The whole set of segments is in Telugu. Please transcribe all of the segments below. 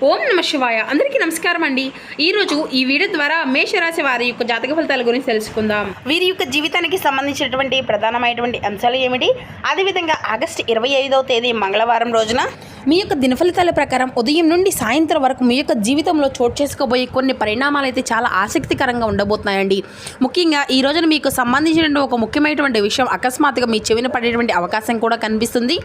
ఓం నమ శివాయ. అందరికీ నమస్కారం అండి. ఈరోజు ఈ వీడియో ద్వారా మేషరాశి వారి యొక్క జాతక ఫలితాల గురించి తెలుసుకుందాం. వీరి యొక్క జీవితానికి సంబంధించినటువంటి ప్రధానమైనటువంటి అంశాలు ఏమిటి, అదేవిధంగా ఆగస్టు 25వ తేదీ మంగళవారం రోజున మీ యొక్క దినఫలితాల ప్రకారం ఉదయం నుండి సాయంత్రం వరకు మీ యొక్క జీవితంలో చోటు చేసుకోబోయే కొన్ని పరిణామాలు అయితే చాలా ఆసక్తికరంగా ఉండబోతున్నాయండి. ముఖ్యంగా ఈ రోజున మీకు సంబంధించిన ఒక ముఖ్యమైనటువంటి విషయం అకస్మాత్తుగా మీ చెవిన పడేటువంటి అవకాశం కూడా కనిపిస్తుంది.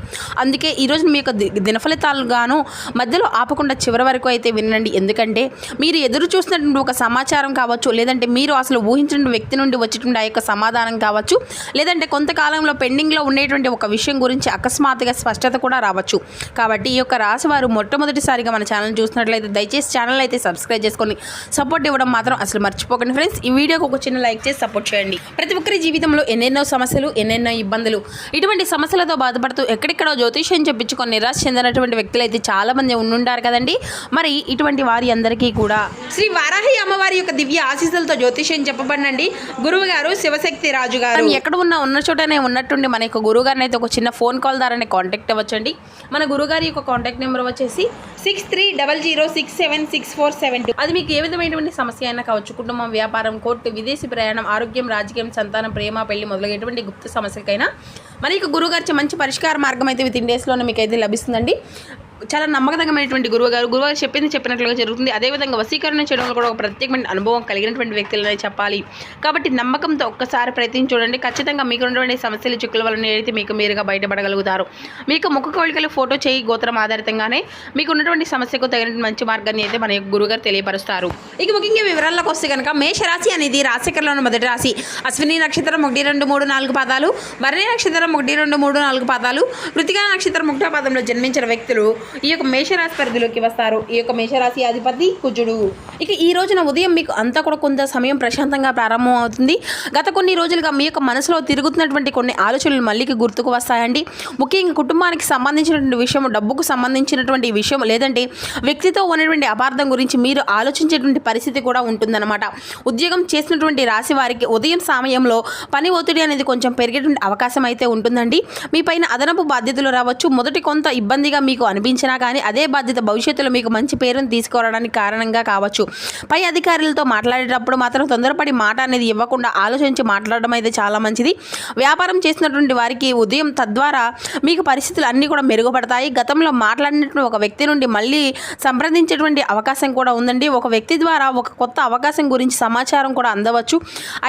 అందుకే ఈ రోజు మీ యొక్క దినఫలితాలుగాను మధ్యలో ఆపకుండా చివరి వరకు అయితే వినండి. ఎందుకంటే మీరు ఎదురు చూసినటువంటి ఒక సమాచారం కావచ్చు, లేదంటే మీరు అసలు ఊహించిన వ్యక్తి నుండి వచ్చేటువంటి ఆ యొక్క సమాధానం కావచ్చు, లేదంటే కొంతకాలంలో పెండింగ్లో ఉండేటువంటి ఒక విషయం గురించి అకస్మాత్తుగా స్పష్టత కూడా రావచ్చు. కాబట్టి ఈ యొక్క రాశి వారు మొట్టమొదటిసారిగా మన ఛానల్ చూసినట్లయితే దయచేసి ఛానల్ అయితే సబ్స్క్రైబ్ చేసుకొని సపోర్ట్ ఇవ్వడం మాత్రం అసలు మర్చిపోకండి ఫ్రెండ్స్. ఈ వీడియోకి ఒక చిన్న లైక్ చేసి సపోర్ట్ చేయండి. ప్రతి ఒక్కరి జీవితంలో ఎన్నెన్నో సమస్యలు, ఎన్నెన్నో ఇబ్బందులు, ఇటువంటి సమస్యలతో బాధపడుతూ ఎక్కడెక్కడో జ్యోతిష్యం చెప్పించుకొని నిరాశ చెందినటువంటి వ్యక్తులు అయితే చాలా మంది ఉండుంటారు కదండి. మరి ఇటువంటి వారి అందరికీ కూడా శ్రీ వారాహి అమ్మవారి యొక్క దివ్య ఆశీస్సులతో జ్యోతిష్యం చెప్పబడినండి గురువు గారు శివశక్తి రాజు గారు. ఎక్కడ ఉన్న చోటనే ఉన్నట్టుండి మన యొక్క గురువు గారిని అయితే ఒక చిన్న ఫోన్ కాల్ ద్వారానే కాంటాక్ట్ అవ్వచ్చండి. మన గురుగారి యొక్క కాంటాక్ట్ నెంబర్ వచ్చేసి 6300676472. అది మీకు ఏ విధమైనటువంటి సమస్య అయినా కావచ్చు, కుటుంబం, వ్యాపారం, కోర్టు, విదేశీ ప్రయాణం, ఆరోగ్యం, రాజకీయం, సంతానం, ప్రేమ, పెళ్లి మొదలైనటువంటి గుప్త సమస్యలకైనా మరి ఇక గురుగారి మంచి పరిష్కార మార్గం అయితే విత్ ఇన్ డేస్లోనే మీకు అయితే లభిస్తుందండి. చాలా నమ్మకతమైనటువంటి గురువుగారు చెప్పినట్లుగా జరుగుతుంది. అదేవిధంగా వశీకరణ చేయడంలో కూడా ఒక ప్రత్యేకమైన అనుభవం కలిగినటువంటి వ్యక్తులనే చెప్పాలి. కాబట్టి నమ్మకంతో ఒక్కసారి ప్రయత్నించి చూడండి. ఖచ్చితంగా మీకు ఉన్నటువంటి సమస్యలు, చిక్కుల వలన అయితే మీకు మీరుగా బయటపడగలుగుతారు. మీకు ముఖ కవళికలు, ఫోటో, చేయి, గోత్రం ఆధారితంగానే మీకు ఉన్నటువంటి సమస్యకు తగిన మంచి మార్గాన్ని అయితే మన గురువుగారు తెలియపరుస్తారు. ఇక ముఖ్యంగా వివరాల్లోకి వస్తే కనుక మేషరాశి అనేది రాశికరలోని మొదటి రాశి. అశ్విని నక్షత్రం 1, 2, 3, 4 పాదాలు, భరణి నక్షత్రం 1, 2, 3, 4 పాదాలు, కృతికా నక్షత్రం 1వ పాదంలో జన్మించిన వ్యక్తులు ఈ యొక్క మేషరాశి పరిధిలోకి వస్తారు. ఈ యొక్క మేషరాశి అధిపతి కుజుడు. ఇక ఈ రోజున ఉదయం మీకు అంతా కూడా కొంత సమయం ప్రశాంతంగా ప్రారంభం అవుతుంది. గత కొన్ని రోజులుగా మీ యొక్క మనసులో తిరుగుతున్నటువంటి కొన్ని ఆలోచనలు మళ్ళీ గుర్తుకు వస్తాయండి. ముఖ్యంగా కుటుంబానికి సంబంధించినటువంటి విషయం, డబ్బుకు సంబంధించినటువంటి విషయం, లేదంటే వ్యక్తితో ఉన్నటువంటి అపార్థం గురించి మీరు ఆలోచించేటువంటి పరిస్థితి కూడా ఉంటుందన్నమాట. ఉద్యోగం చేసినటువంటి రాశి వారికి ఉదయం సమయంలో పని ఒత్తిడి అనేది కొంచెం పెరిగేటువంటి అవకాశం అయితే ఉంటుందండి. మీ పైన అదనపు బాధ్యతలు రావచ్చు. మొదటి కొంత ఇబ్బందిగా మీకు అనిపించినా కానీ అదే బాధ్యత భవిష్యత్తులో మీకు మంచి పేరును తీసుకురావడానికి కారణంగా కావచ్చు. పై అధికారులతో మాట్లాడేటప్పుడు మాత్రం తొందరపడి మాట అనేది ఇవ్వకుండా ఆలోచించి మాట్లాడడం అయితే చాలా మంచిది. వ్యాపారం చేసినటువంటి వారికి ఉదయం తద్వారా మీకు పరిస్థితులు అన్నీ కూడా మెరుగుపడతాయి. గతంలో మాట్లాడినటువంటి ఒక వ్యక్తి నుండి మళ్ళీ సంప్రదించేటువంటి అవకాశం కూడా ఉందండి. ఒక వ్యక్తి ద్వారా ఒక కొత్త అవకాశం గురించి సమాచారం కూడా అందవచ్చు.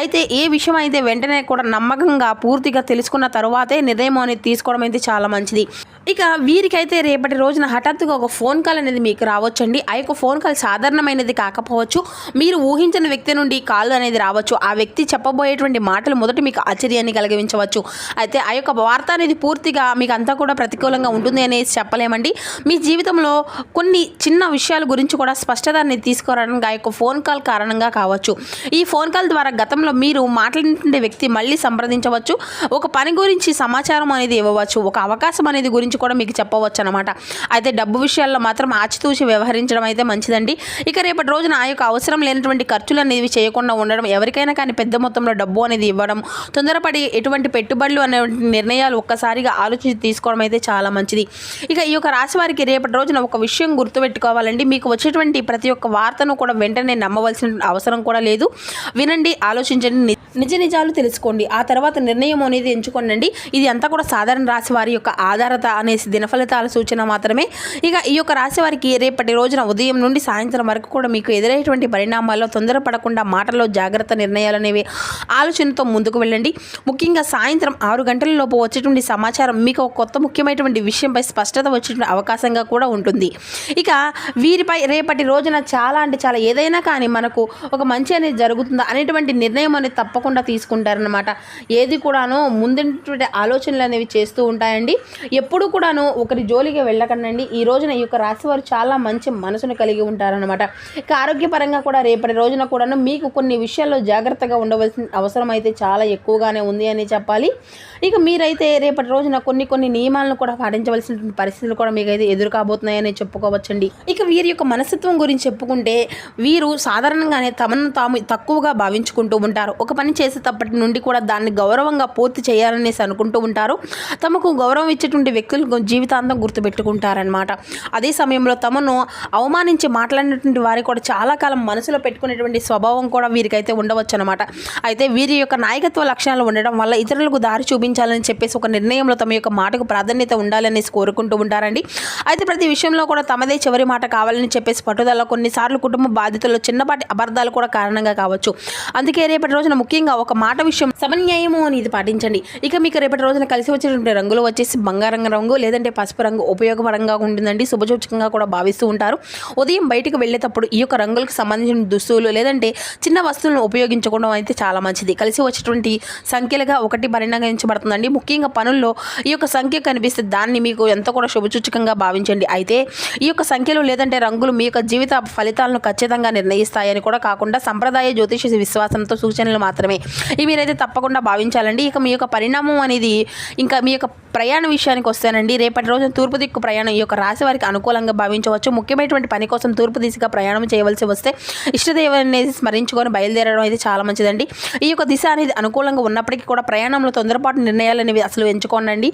అయితే ఏ విషయం అయితే వెంటనే కూడా నమ్మకంగా పూర్తిగా తెలుసుకున్న తరువాతే నిర్ణయం అనేది తీసుకోవడం అయితే చాలా మంచిది. ఇక వీరికైతే రేపటి రోజున హఠాత్తుగా ఒక ఫోన్ కాల్ అనేది మీకు రావచ్చండి. ఆ యొక్క ఫోన్ కాల్ సాధారణమైనది కాకపోవచ్చు. మీరు ఊహించిన వ్యక్తి నుండి కాల్ అనేది రావచ్చు. ఆ వ్యక్తి చెప్పబోయేటువంటి మాటలు మొదటి మీకు ఆశ్చర్యాన్ని కలిగించవచ్చు. అయితే ఆ యొక్క వార్త అనేది పూర్తిగా మీకు అంతా కూడా ప్రతికూలంగా ఉంటుంది అనేసి చెప్పలేమండి. మీ జీవితంలో కొన్ని చిన్న విషయాల గురించి కూడా స్పష్టత అనేది తీసుకురావడానికి ఆ యొక్క ఫోన్ కాల్ కారణంగా కావచ్చు. ఈ ఫోన్ కాల్ ద్వారా గతంలో మీరు మాట్లాడినటువంటి వ్యక్తి మళ్ళీ సంప్రదించవచ్చు. ఒక పని గురించి సమాచారం అనేది ఇవ్వవచ్చు. ఒక అవకాశం అనేది గురించి కూడా మీకు చెప్పవచ్చు అనమాట. అయితే డబ్బు విషయాల్లో మాత్రం ఆచితూచి వ్యవహరించడం అయితే మంచిదండి. ఇక రేపటి రోజున ఆ యొక్క అవసరం లేనటువంటి ఖర్చులు అనేవి చేయకుండా ఉండడం, ఎవరికైనా కానీ పెద్ద మొత్తంలో డబ్బు అనేది ఇవ్వడం, తొందరపడి ఎటువంటి పెట్టుబడులు అనే నిర్ణయాలు ఒక్కసారిగా ఆలోచించి తీసుకోవడం అయితే చాలా మంచిది. ఇక ఈ యొక్క రాశి వారికి రేపటి రోజున ఒక విషయం గుర్తుపెట్టుకోవాలండి. మీకు వచ్చేటువంటి ప్రతి ఒక్క వార్తను కూడా వెంటనే నమ్మవలసిన అవసరం కూడా లేదు. వినండి, ఆలోచించండి, నిజాలు తెలుసుకోండి. ఆ తర్వాత నిర్ణయం అనేది ఎంచుకోండి. ఇది అంతా కూడా సాధారణ రాశి వారి యొక్క ఆధారత అనేసి దినఫలితాల సూచన మాత్రమే. ఇక ఈ యొక్క రాశి వారికి రేపటి రోజున ఉదయం నుండి సాయంత్రం వరకు కూడా మీకు ఎదురయ్యేటువంటి పరిణామాల్లో తొందరపడకుండా మాటల్లో జాగ్రత్త నిర్ణయాలు అనేవి ఆలోచనతో ముందుకు వెళ్ళండి. ముఖ్యంగా సాయంత్రం 6 గంటల లోపు వచ్చేటువంటి సమాచారం మీకు ఒక కొత్త ముఖ్యమైనటువంటి విషయంపై స్పష్టత వచ్చేటువంటి అవకాశంగా కూడా ఉంటుంది. ఇక వీరిపై రేపటి రోజున చాలా ఏదైనా కానీ మనకు ఒక మంచి అనేది జరుగుతుందా అనేటువంటి నిర్ణయం అనేది తప్పకుండా తీసుకుంటారనమాట. ఏది కూడాను ముందున్నటువంటి ఆలోచనలు అనేవి చేస్తూ ఉంటాయండి. ఎప్పుడు కూడాను ఒకరి జోలికి వెళ్ళకండి. ఈ రోజున ఈ యొక్క రాశి వారు చాలా మంచి మనసును కలిగి ఉంటారనమాట. ఇక ఆరోగ్యపరంగా కూడా రేపటి రోజున కూడాను మీకు కొన్ని విషయాల్లో జాగ్రత్తగా ఉండవలసిన అవసరం అయితే చాలా ఎక్కువగానే ఉంది అని చెప్పాలి. ఇక మీరైతే రేపటి రోజున కొన్ని నియమాలను కూడా పాటించవలసిన పరిస్థితులు కూడా మీకైతే ఎదురు కాబోతున్నాయని చెప్పుకోవచ్చండి. ఇక వీరి యొక్క మనస్తత్వం గురించి చెప్పుకుంటే వీరు సాధారణంగానే తమను తాము తక్కువగా భావించుకుంటూ ఉంటారు. ఒక పని చేసేటప్పటి నుండి కూడా దాన్ని గౌరవంగా పూర్తి చేయాలనేసి అనుకుంటూ ఉంటారు. తమకు గౌరవం ఇచ్చేటువంటి వ్యక్తులు జీవితాంతం గుర్తుపెట్టుకుంటారు. ఉంటారనమాట. అదే సమయంలో తమను అవమానించి మాట్లాడినటువంటి వారి కూడా చాలా కాలం మనసులో పెట్టుకునేటువంటి స్వభావం కూడా వీరికైతే ఉండవచ్చు అనమాట. అయితే వీరి యొక్క నాయకత్వ లక్షణాలు ఉండడం వల్ల ఇతరులకు దారి చూపించాలని చెప్పేసి ఒక నిర్ణయంలో తమ యొక్క మాటకు ప్రాధాన్యత ఉండాలనేసి కోరుకుంటూ ఉంటారండి. అయితే ప్రతి విషయంలో కూడా తమదే చివరి మాట కావాలని చెప్పేసి పట్టుదల కొన్నిసార్లు కుటుంబ బాధ్యతల్లో చిన్నపాటి అబద్ధాలు కూడా కారణంగా కావచ్చు. అందుకే రేపటి రోజున ముఖ్యంగా ఒక మాట విషయం సమన్యాయము అనేది పాటించండి. ఇక మీకు రేపటి రోజున కలిసి వచ్చినటువంటి రంగులు వచ్చేసి బంగారం రంగు లేదంటే పసుపు రంగు ఉపయోగపరంగా ఉంటుందండి. శుభసూచకంగా కూడా భావిస్తూ ఉంటారు. ఉదయం బయటకు వెళ్ళేటప్పుడు ఈ యొక్క రంగులకు సంబంధించిన దుస్తులు లేదంటే చిన్న వస్తువులను ఉపయోగించుకోవడం అయితే చాలా మంచిది. కలిసి వచ్చేటువంటి సంఖ్యలుగా 1 పరిగణించబడుతుందండి. ముఖ్యంగా పనుల్లో ఈ యొక్క సంఖ్య కనిపిస్తే దాన్ని మీకు ఎంత కూడా శుభసూచకంగా భావించండి. అయితే ఈ యొక్క సంఖ్యలు లేదంటే రంగులు మీ యొక్క జీవిత ఫలితాలను ఖచ్చితంగా నిర్ణయిస్తాయని కూడా కాకుండా సంప్రదాయ జ్యోతిష విశ్వాసంతో సూచనలు మాత్రమే ఇవి మీరైతే తప్పకుండా భావించాలండి. ఇక మీ యొక్క పరిణామం అనేది ఇంకా మీ యొక్క ప్రయాణ విషయానికి వస్తానండి. రేపటి రోజున తూర్పు దిక్కు ప్రయాణం ఈ యొక్క రాశి వారికి అనుకూలంగా భావించవచ్చు. ముఖ్యమైనటువంటి పని కోసం తూర్పు దిశగా ప్రయాణం చేయవలసి వస్తే ఇష్టదేవుని స్మరించుకొని బయలుదేరడం అయితే చాలా మంచిదండి. ఈ యొక్క దిశ అనేది అనుకూలంగా ఉన్నప్పటికీ కూడా ప్రయాణంలో తొందరపాటు నిర్ణయాలు అనేవి అసలు ఎంచుకోనండి.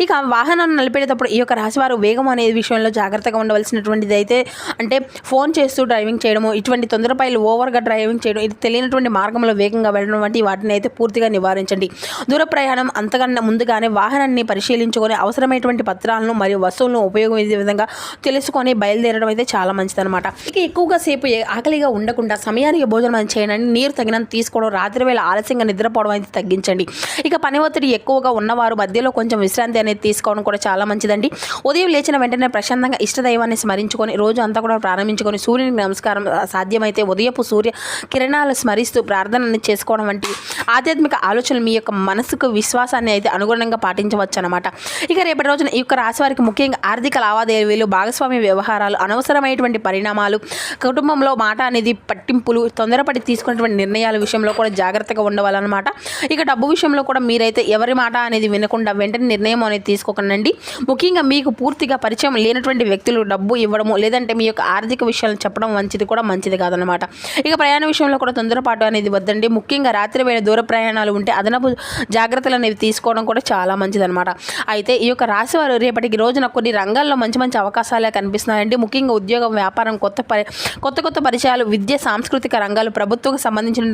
ఇక వాహనాన్ని నడిపేటప్పుడు ఈ యొక్క రాశివారు వేగం అనే విషయంలో జాగ్రత్తగా ఉండవలసినటువంటిది అయితే అంటే ఫోన్ చేస్తూ డ్రైవింగ్ చేయడము ఇటువంటి తొందరపాయలు ఓవర్గా డ్రైవింగ్ చేయడం ఇది తెలియనటువంటి మార్గంలో వేగంగా వెళ్ళడం వంటి వాటిని అయితే పూర్తిగా నివారించండి. దూర ప్రయాణం అంతకన్నా ముందుగానే వాహనాన్ని పరిశీలించుకొని అవసరమైనటువంటి పత్రాలను మరియు వస్తువులను ఉపయోగించే విధంగా తెలుసుకొని బయలుదేరడం అయితే చాలా మంచిదన్నమాట. ఇక ఎక్కువగా సేపు ఆకలిగా ఉండకుండా సమయానికి భోజనం చేయడానికి నీరు తగినంత తీసుకోవడం రాత్రి వేళ ఆలస్యంగా నిద్రపోవడం అయితే తగ్గించండి. ఇక పని ఒత్తిడి ఎక్కువగా ఉన్నవారు మధ్యలో కొంచెం విశ్రాంతి అనేది తీసుకోవడం కూడా చాలా మంచిదండి. ఉదయం లేచిన వెంటనే ప్రశాంతంగా ఇష్టదైవాన్ని స్మరించుకొని రోజు అంతా కూడా ప్రారంభించుకొని సూర్యునికి నమస్కారం సాధ్యమైతే ఉదయపు సూర్య కిరణాలు స్మరిస్తూ ప్రార్థనని చేసుకోవడం వంటి ఆధ్యాత్మిక ఆలోచనలు మీ యొక్క మనసుకు విశ్వాసాన్ని అయితే అనుగుణంగా పాటించవచ్చు అనమాట. ఇక రేపటి రోజున ఈ యొక్క రాశి వారికి ముఖ్యంగా ఆర్థిక లావాదేవీలు భాగస్వామ్య వ్యవహారాలు అనవసరమైనటువంటి పరిణామాలు కుటుంబంలో మాట అనేది పట్టింపులు తొందరపడి తీసుకున్నటువంటి నిర్ణయాల విషయంలో కూడా జాగ్రత్తగా ఉండవాలన్నమాట. ఇక డబ్బు విషయంలో కూడా మీరైతే ఎవరి మాట అనేది వినకుండా వెంటనే నిర్ణయం అనేది తీసుకోకండి. ముఖ్యంగా మీకు పూర్తిగా పరిచయం లేనటువంటి వ్యక్తులు డబ్బు ఇవ్వడము లేదంటే మీ యొక్క ఆర్థిక విషయాలను చెప్పడం కూడా మంచిది కాదనమాట. ఇక ప్రయాణ విషయంలో కూడా తొందరపాటు అనేది వద్దండి. ముఖ్యంగా రాత్రి వేళ దూర ప్రయాణాలు ఉంటే అదనపు జాగ్రత్తలు అనేవి తీసుకోవడం కూడా చాలా మంచిదన్నమాట. అయితే ఈ యొక్క రాశి వారు రేపటికి రోజున కొన్ని రంగాల్లో మంచి మంచి అవకాశాలే కనిపిస్తున్నాయండి. ముఖ్యంగా ఉద్యోగం వ్యాపారం కొత్త పరిచయాలు విద్య సాంస్కృతిక రంగాలు ప్రభుత్వంకు సంబంధించిన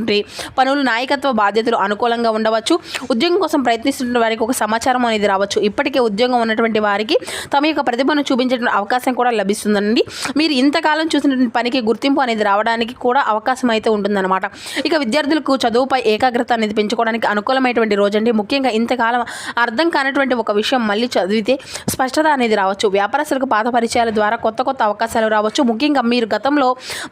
పనులు నాయకత్వ బాధ్యతలు అనుకూలంగా ఉండవచ్చు. ఉద్యోగం కోసం ప్రయత్నిస్తున్న వారికి ఒక సమాచారం అనేది రావచ్చు. ఇప్పటికే ఉద్యోగం ఉన్నటువంటి వారికి తమ యొక్క ప్రతిభను చూపించే అవకాశం కూడా లభిస్తుందండి. మీరు ఇంతకాలం చూసినటువంటి పనికి గుర్తింపు అనేది రావడానికి కూడా అవకాశం అయితే ఉంటుందన్నమాట. ఇక విద్యార్థులకు చదువుపై ఏకాగ్రత అనేది పెంచుకోవడానికి అనుకూలమైనటువంటి రోజండి. ముఖ్యంగా ఇంతకాలం అర్థం కానటువంటి ఒక విషయం మళ్ళీ చదివితే స్పష్టత అనేది రావచ్చు. వ్యాపారస్తులకు పాత పరిచయాల ద్వారా కొత్త అవకాశాలు రావచ్చు. ముఖ్యంగా మీరు గతంలో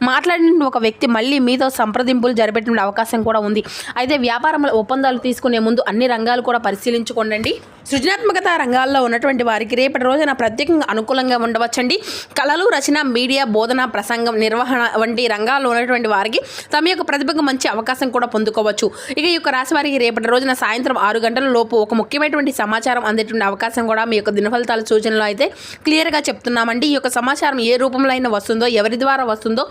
మాట్లాడిన ఒక వ్యక్తి మళ్ళీ మీతో సంప్రదింపులు జరిపేటువంటి అవకాశం కూడా ఉంది. అయితే వ్యాపారంలో ఒప్పందాలు తీసుకునే ముందు అన్ని రంగాలు కూడా పరిశీలించుకోండి. సృజనాత్మకత రంగాల్లో ఉన్నటువంటి వారికి రేపటి రోజున ప్రత్యేకంగా అనుకూలంగా ఉండవచ్చండి. కళలు రచన మీడియా బోధన ప్రసంగం నిర్వహణ వంటి రంగాల్లో ఉన్నటువంటి వారికి తమ యొక్క ప్రతిభకు మంచి అవకాశం కూడా పొందుకోవచ్చు. ఇక ఈ యొక్క రాశి వారికి రేపటి రోజున సాయంత్రం 6 గంటల లోపు ఒక ముఖ్యమైనటువంటి సమాచారం అందేటువంటి అవకాశం కూడా మీ యొక్క దినఫలితాల సూచనలో అయితే క్లియర్గా చెప్తున్నామండి. ఈ యొక్క సమాచారం ఏ రూపంలో అయినా వస్తుందో ఎవరి ద్వారా వస్తుందో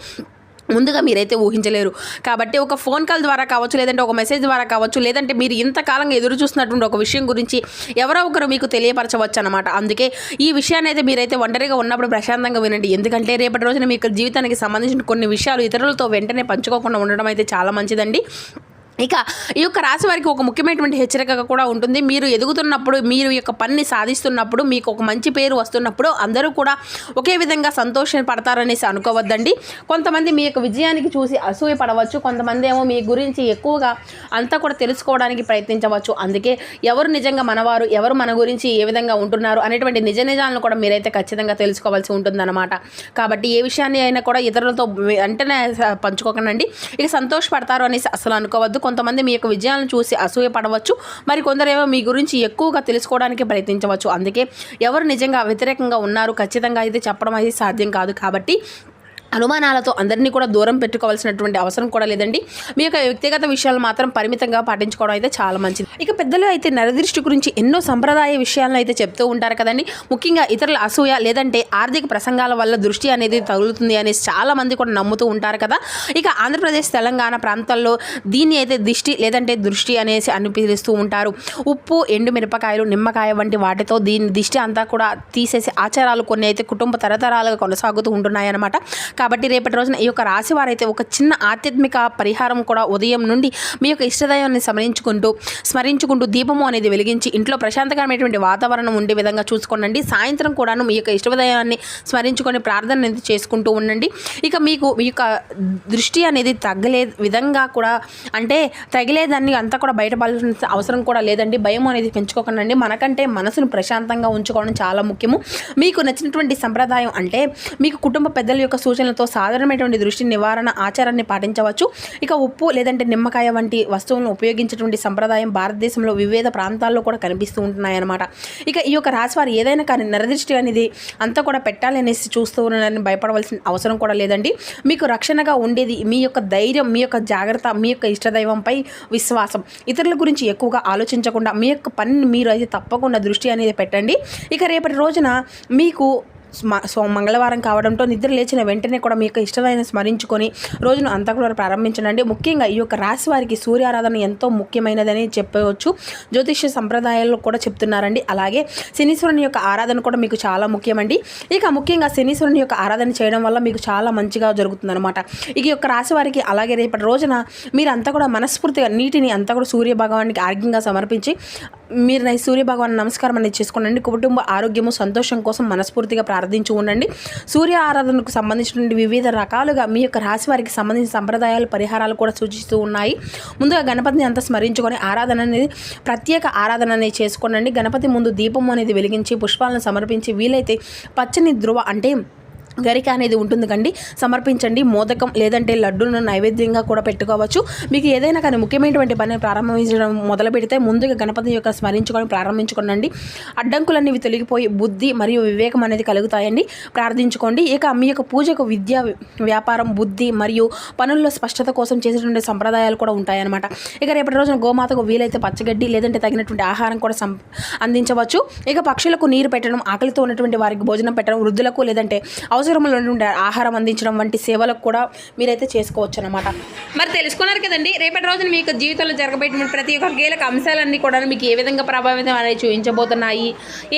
ముందుగా మీరైతే ఊహించలేరు. కాబట్టి ఒక ఫోన్ కాల్ ద్వారా కావచ్చు లేదంటే ఒక మెసేజ్ ద్వారా కావచ్చు లేదంటే మీరు ఇంతకాలంగా ఎదురు చూస్తున్నటువంటి ఒక విషయం గురించి ఎవరో ఒకరు మీకు తెలియపరచవచ్చు అనమాట. అందుకే ఈ విషయాన్ని అయితే మీరైతే ఒంటరిగా ఉన్నప్పుడు ప్రశాంతంగా వినండి. ఎందుకంటే రేపటి రోజున మీ యొక్క జీవితానికి సంబంధించిన కొన్ని విషయాలు ఇతరులతో వెంటనే పంచుకోకుండా ఉండడం అయితే చాలా మంచిదండి. ఇక ఈ యొక్క రాశి వారికి ఒక ముఖ్యమైనటువంటి హెచ్చరిక కూడా ఉంటుంది. మీరు ఎదుగుతున్నప్పుడు మీరు యొక్క పనిని సాధిస్తున్నప్పుడు మీకు ఒక మంచి పేరు వస్తున్నప్పుడు అందరూ కూడా ఒకే విధంగా సంతోషపడతారనేసి అనుకోవద్దండి. కొంతమంది మీ యొక్క విజయానికి చూసి అసూయ పడవచ్చు. కొంతమంది ఏమో మీ గురించి ఎక్కువగా అంతా కూడా తెలుసుకోవడానికి ప్రయత్నించవచ్చు. అందుకే ఎవరు నిజంగా మనవారు ఎవరు మన గురించి ఏ విధంగా ఉంటున్నారు అనేటువంటి నిజాలను కూడా మీరైతే ఖచ్చితంగా తెలుసుకోవాల్సి ఉంటుందన్నమాట. కాబట్టి ఏ విషయాన్ని అయినా కూడా ఇతరులతో వెంటనే పంచుకోకండి. ఇక సంతోషపడతారు అనేసి అసలు అనుకోవద్దు. కొంతమంది మీ యొక్క విజయాలను చూసి అసూయ పడవచ్చు. మరి కొందరేమో మీ గురించి ఎక్కువగా తెలుసుకోవడానికి ప్రయత్నించవచ్చు. అందుకే ఎవరు నిజంగా వ్యతిరేకంగా ఉన్నారు ఖచ్చితంగా అయితే చెప్పడం అయితే సాధ్యం కాదు. కాబట్టి అనుమానాలతో అందరినీ కూడా దూరం పెట్టుకోవాల్సినటువంటి అవసరం కూడా లేదండి. మీ యొక్క వ్యక్తిగత విషయాలు మాత్రం పరిమితంగా పాటించుకోవడం అయితే చాలా మంచిది. ఇక పెద్దలు అయితే నరదృష్టి గురించి ఎన్నో సంప్రదాయ విషయాలను అయితే చెప్తూ ఉంటారు కదండి. ముఖ్యంగా ఇతరుల అసూయ లేదంటే ఆర్థిక ప్రసంగాల వల్ల దృష్టి అనేది తగులుతుంది అనేసి చాలా మంది కూడా నమ్ముతూ ఉంటారు కదా. ఇక ఆంధ్రప్రదేశ్ తెలంగాణ ప్రాంతాల్లో దీన్ని అయితే దిష్టి లేదంటే దృష్టి అనేసి అని పిలుస్తూ ఉంటారు. ఉప్పు ఎండు మిరపకాయలు నిమ్మకాయ వంటి వాటితో దీని దిష్టి అంతా కూడా తీసేసి ఆచారాలు కొన్ని అయితే కుటుంబ తరతరాలుగా కొనసాగుతూ ఉంటున్నాయన్నమాట. కాబట్టి రేపటి రోజున ఈ యొక్క రాశి వారైతే ఒక చిన్న ఆధ్యాత్మిక పరిహారం కూడా ఉదయం నుండి మీ యొక్క ఇష్టదైవాన్ని స్మరించుకుంటూ దీపము అనేది వెలిగించి ఇంట్లో ప్రశాంతకరమైనటువంటి వాతావరణం ఉండే విధంగా చూసుకోండి. సాయంత్రం కూడాను మీ యొక్క ఇష్టదైవాన్ని స్మరించుకొని ప్రార్థన అనేది చేసుకుంటూ ఉండండి. ఇక మీకు మీ యొక్క దృష్టి అనేది తగ్గలే విధంగా కూడా అంటే తగిలేదాన్ని అంతా కూడా బయటపడాల్సిన అవసరం కూడా లేదండి. భయం అనేది పెంచుకోకండి. మనకంటే మనసును ప్రశాంతంగా ఉంచుకోవడం చాలా ముఖ్యము. మీకు నచ్చినటువంటి సంప్రదాయం అంటే మీకు కుటుంబ పెద్దల యొక్క సూచనలతో సాధారణమైనటువంటి దృష్టి నివారణ ఆచారాన్ని పాటించవచ్చు. ఇక ఉప్పు లేదంటే నిమ్మకాయ వంటి వస్తువులను ఉపయోగించేటువంటి సంప్రదాయం భారతదేశంలో వివిధ ప్రాంతాల్లో కూడా కనిపిస్తూ ఉంటున్నాయన్నమాట. ఇక ఈ యొక్క రాశివారు ఏదైనా కానీ నరదృష్టి అనేది అంతా కూడా పెట్టాలి అనేసి చూస్తూ ఉన్నారని భయపడవలసిన అవసరం కూడా లేదండి. మీకు రక్షణగా ఉండేది మీ యొక్క ధైర్యం, మీ యొక్క జాగ్రత్త, మీ యొక్క ఇష్టదైవంపై విశ్వాసం. ఇతరుల గురించి ఎక్కువగా ఆలోచించకుండా మీ యొక్క పనిని మీరు అయితే తప్పకుండా దృష్టి అనేది పెట్టండి. ఇక రేపటి రోజున మీకు మంగళవారం కావడంతో నిద్ర లేచిన వెంటనే కూడా మీ యొక్క ఇష్టమైన స్మరించుకొని రోజును అంతా కూడా ప్రారంభించండి. ముఖ్యంగా ఈ యొక్క రాశి వారికి సూర్యారాధన ఎంతో ముఖ్యమైనదని చెప్పవచ్చు. జ్యోతిష్య సంప్రదాయాల్లో కూడా చెప్తున్నారండి. అలాగే శనీశ్వరుని యొక్క ఆరాధన కూడా మీకు చాలా ముఖ్యమండి. ఇక ముఖ్యంగా శనీశ్వరుని యొక్క ఆరాధన చేయడం వల్ల మీకు చాలా మంచిగా జరుగుతుందన్నమాట. ఈ యొక్క రాశి వారికి అలాగే రేపటి రోజున మీరు అంతా కూడా మనస్ఫూర్తిగా నీటిని అంతా కూడా సూర్య భగవానికి ఆర్ఘ్యంగా సమర్పించి మీరు సూర్య భగవాన్ నమస్కారం అనేది చేసుకోండి. కుటుంబ ఆరోగ్యము సంతోషం కోసం మనస్ఫూర్తిగా ప్రార్థించి ఉండండి. సూర్య ఆరాధనకు సంబంధించిన వివిధ రకాలుగా మీ యొక్క రాశి వారికి సంబంధించిన సంప్రదాయాలు పరిహారాలు కూడా సూచిస్తూ ఉన్నాయి. ముందుగా గణపతిని అంతా స్మరించుకొని ఆరాధన అనేది ప్రత్యేక ఆరాధన అనేది చేసుకోండి. గణపతి ముందు దీపం అనేది వెలిగించి పుష్పాలను సమర్పించి వీలైతే పచ్చని ధ్రువ అంటే గరిక అనేది ఉంటుంది కండి సమర్పించండి. మోదకం లేదంటే లడ్డూను నైవేద్యంగా కూడా పెట్టుకోవచ్చు. మీకు ఏదైనా కానీ ముఖ్యమైనటువంటి పని ప్రారంభించడం మొదలు పెడితే ముందుగా గణపతి యొక్క స్మరించుకొని ప్రారంభించుకోండి. అడ్డంకులన్నీ తొలగిపోయి బుద్ధి మరియు వివేకం అనేది కలుగుతాయండి. ప్రార్థించుకోండి. ఇక మీ యొక్క పూజకు విద్య, వ్యాపారం, బుద్ధి మరియు పనుల్లో స్పష్టత కోసం చేసేటువంటి సంప్రదాయాలు కూడా ఉంటాయన్నమాట. ఇక రేపటి రోజున గోమాతకు వీలైతే పచ్చగడ్డి లేదంటే తగినటువంటి ఆహారం కూడా అందించవచ్చు. ఇక పక్షులకు నీరు పెట్టడం, ఆకలితో ఉన్నటువంటి వారికి భోజనం పెట్టడం, వృద్ధులకు లేదంటే అవసరంలో ఉండే ఆహారం అందించడం వంటి సేవలకు కూడా మీరైతే చేసుకోవచ్చు అన్నమాట. మరి తెలుసుకున్నారు కదండి. రేపటి రోజున మీ యొక్క జీవితంలో జరగబోయే ప్రతి ఒక్క కీలక అంశాలన్నీ కూడా మీకు ఏ విధంగా ప్రభావితం అనేది చూపించబోతున్నాయి,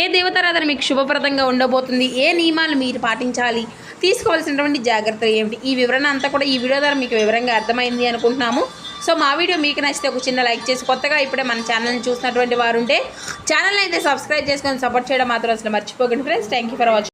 ఏ దేవతారాధన మీకు శుభప్రదంగా ఉండబోతుంది, ఏ నియమాలు మీరు పాటించాలి, తీసుకోవాల్సినటువంటి జాగ్రత్తలు ఏమిటి, ఈ వివరణ అంతా కూడా ఈ వీడియో ద్వారా మీకు వివరంగా అర్థమైంది అనుకుంటున్నాము. సో మా వీడియో మీకు నచ్చితే ఒక చిన్న లైక్ చేసి కొత్తగా ఇప్పుడే మన ఛానల్ని చూసినటువంటి వారు ఉంటే ఛానల్ని అయితే సబ్స్క్రైబ్ చేసుకొని సపోర్ట్ చేయడం మాత్రం అసలు మర్చిపోకండి friends. Thank you for watching.